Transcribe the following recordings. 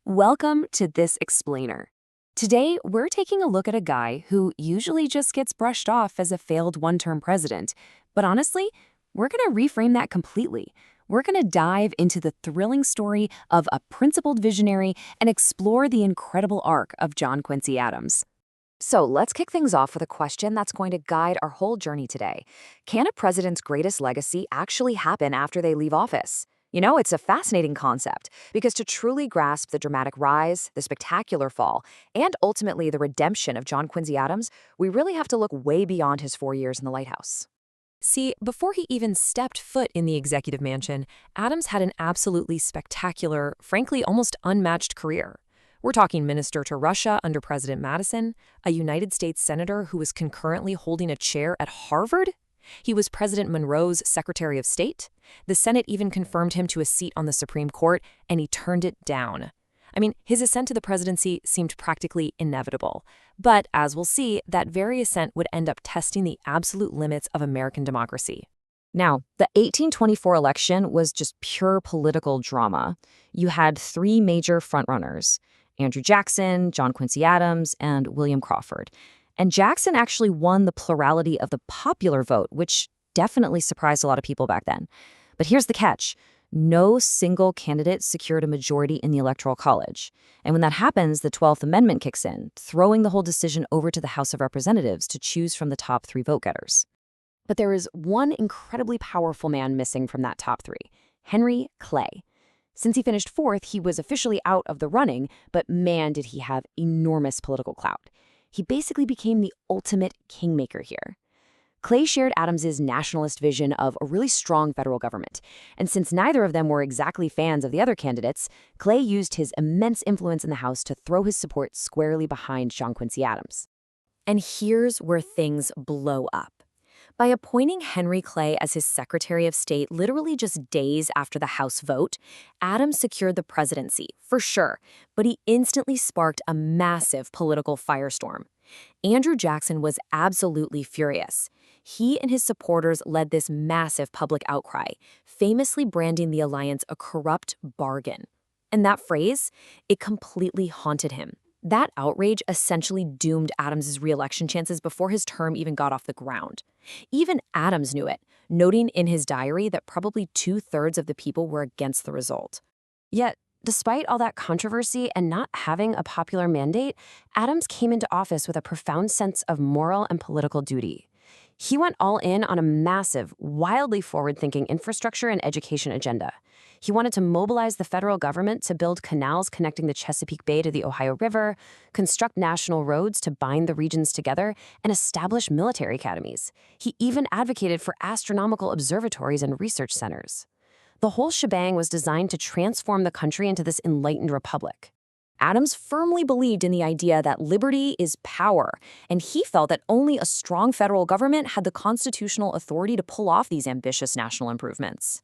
Welcome to This Explainer. Today, we're taking a look at a guy who usually just gets brushed off as a failed one-term president. But honestly, we're going to reframe that completely. We're going to dive into the thrilling story of a principled visionary and explore the incredible arc of John Quincy Adams. So let's kick things off with a question that's going to guide our whole journey today. Can a president's greatest legacy actually happen after they leave office? It's a fascinating concept because to truly grasp the dramatic rise, the spectacular fall, and ultimately the redemption of John Quincy Adams, we really have to look way beyond his 4 years in the White House. See, before he even stepped foot in the executive mansion, Adams had an absolutely spectacular, frankly almost unmatched career. We're talking minister to Russia under President Madison, a United States senator who was concurrently holding a chair at Harvard. He was President Monroe's Secretary of State. The Senate even confirmed him to a seat on the Supreme Court, and he turned it down. His ascent to the presidency seemed practically inevitable. But, as we'll see, that very ascent would end up testing the absolute limits of American democracy. Now, the 1824 election was just pure political drama. You had three major frontrunners: Andrew Jackson, John Quincy Adams, and William Crawford. And Jackson actually won the plurality of the popular vote, which definitely surprised a lot of people back then. But here's the catch. No single candidate secured a majority in the Electoral College. And when that happens, the 12th Amendment kicks in, throwing the whole decision over to the House of Representatives to choose from the top three vote-getters. But there is one incredibly powerful man missing from that top three: Henry Clay. Since he finished fourth, he was officially out of the running, but man, did he have enormous political clout. He basically became the ultimate kingmaker here. Clay shared Adams's nationalist vision of a really strong federal government. And since neither of them were exactly fans of the other candidates, Clay used his immense influence in the House to throw his support squarely behind John Quincy Adams. And here's where things blow up. By appointing Henry Clay as his Secretary of State literally just days after the House vote, Adams secured the presidency, for sure, but he instantly sparked a massive political firestorm. Andrew Jackson was absolutely furious. He and his supporters led this massive public outcry, famously branding the alliance a corrupt bargain. And that phrase, it completely haunted him. That outrage essentially doomed Adams's re-election chances before his term even got off the ground. Even Adams knew it, noting in his diary that probably 2/3 of the people were against the result. Yet, despite all that controversy and not having a popular mandate, Adams came into office with a profound sense of moral and political duty. He went all in on a massive, wildly forward-thinking infrastructure and education agenda. He wanted to mobilize the federal government to build canals connecting the Chesapeake Bay to the Ohio River, construct national roads to bind the regions together, and establish military academies. He even advocated for astronomical observatories and research centers. The whole shebang was designed to transform the country into this enlightened republic. Adams firmly believed in the idea that liberty is power, and he felt that only a strong federal government had the constitutional authority to pull off these ambitious national improvements.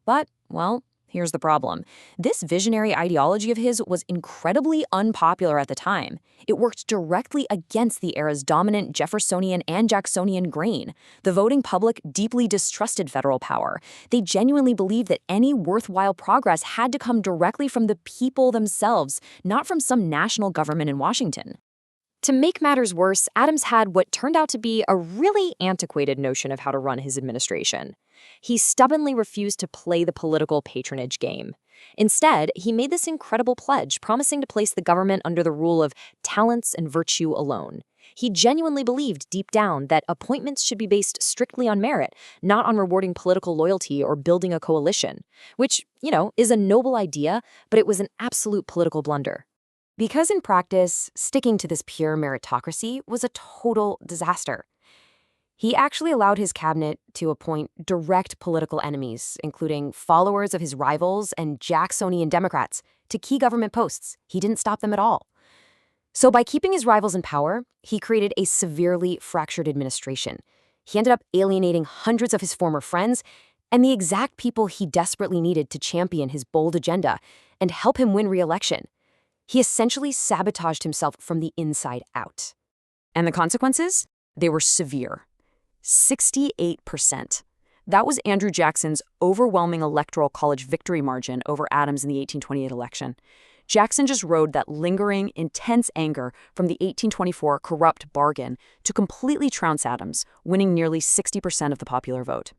But, well, here's the problem. This visionary ideology of his was incredibly unpopular at the time. It worked directly against the era's dominant Jeffersonian and Jacksonian grain. The voting public deeply distrusted federal power. They genuinely believed that any worthwhile progress had to come directly from the people themselves, not from some national government in Washington. To make matters worse, Adams had what turned out to be a really antiquated notion of how to run his administration. He stubbornly refused to play the political patronage game. Instead, he made this incredible pledge, promising to place the government under the rule of talents and virtue alone. He genuinely believed deep down that appointments should be based strictly on merit, not on rewarding political loyalty or building a coalition, which, is a noble idea, but it was an absolute political blunder. Because in practice, sticking to this pure meritocracy was a total disaster. He actually allowed his cabinet to appoint direct political enemies, including followers of his rivals and Jacksonian Democrats, to key government posts. He didn't stop them at all. So by keeping his rivals in power, he created a severely fractured administration. He ended up alienating hundreds of his former friends and the exact people he desperately needed to champion his bold agenda and help him win re-election. He essentially sabotaged himself from the inside out. And the consequences? They were severe. 68%. That was Andrew Jackson's overwhelming electoral college victory margin over Adams in the 1828 election. Jackson just rode that lingering, intense anger from the 1824 corrupt bargain to completely trounce Adams, winning nearly 60% of the popular vote.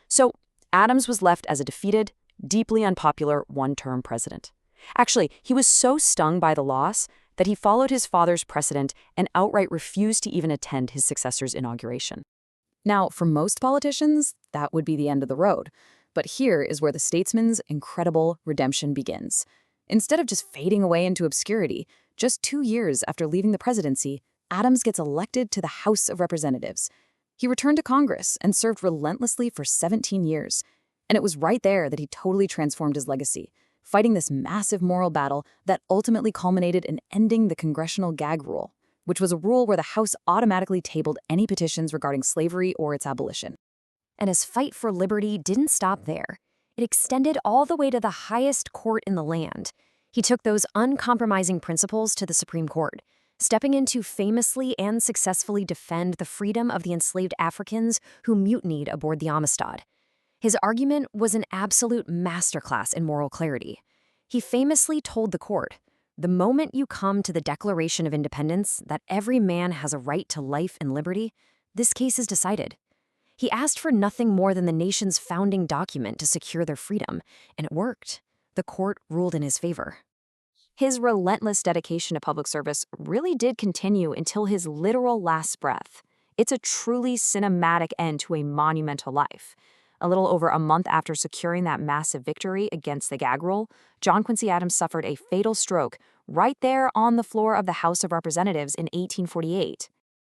So Adams was left as a defeated, deeply unpopular one-term president. Actually, he was so stung by the loss that he followed his father's precedent and outright refused to even attend his successor's inauguration. Now, for most politicians, that would be the end of the road. But here is where the statesman's incredible redemption begins. Instead of just fading away into obscurity, just 2 years after leaving the presidency, Adams gets elected to the House of Representatives. He returned to Congress and served relentlessly for 17 years. And it was right there that he totally transformed his legacy, fighting this massive moral battle that ultimately culminated in ending the congressional gag rule, which was a rule where the House automatically tabled any petitions regarding slavery or its abolition. And his fight for liberty didn't stop there. It extended all the way to the highest court in the land. He took those uncompromising principles to the Supreme Court, stepping in to famously and successfully defend the freedom of the enslaved Africans who mutinied aboard the Amistad. His argument was an absolute masterclass in moral clarity. He famously told the court, "The moment you come to the Declaration of Independence that every man has a right to life and liberty, this case is decided." He asked for nothing more than the nation's founding document to secure their freedom, and it worked. The court ruled in his favor. His relentless dedication to public service really did continue until his literal last breath. It's a truly cinematic end to a monumental life. A little over a month after securing that massive victory against the gag rule, John Quincy Adams suffered a fatal stroke right there on the floor of the House of Representatives in 1848.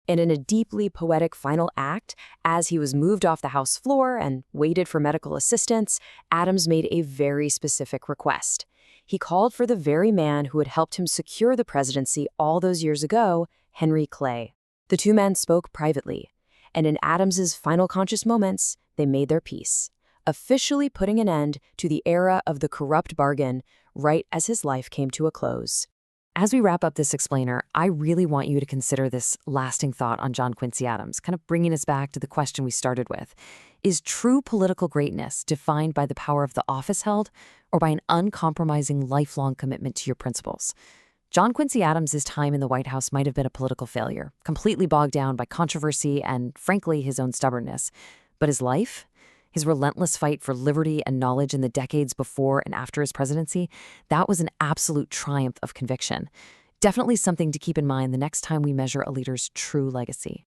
And in a deeply poetic final act, as he was moved off the House floor and waited for medical assistance, Adams made a very specific request. He called for the very man who had helped him secure the presidency all those years ago, Henry Clay. The two men spoke privately, and in Adams's final conscious moments, they made their peace, officially putting an end to the era of the corrupt bargain right as his life came to a close. As we wrap up this explainer, I really want you to consider this lasting thought on John Quincy Adams, kind of bringing us back to the question we started with. Is true political greatness defined by the power of the office held or by an uncompromising lifelong commitment to your principles? John Quincy Adams' time in the White House might have been a political failure, completely bogged down by controversy and, frankly, his own stubbornness. But his life? His relentless fight for liberty and knowledge in the decades before and after his presidency, that was an absolute triumph of conviction. Definitely something to keep in mind the next time we measure a leader's true legacy.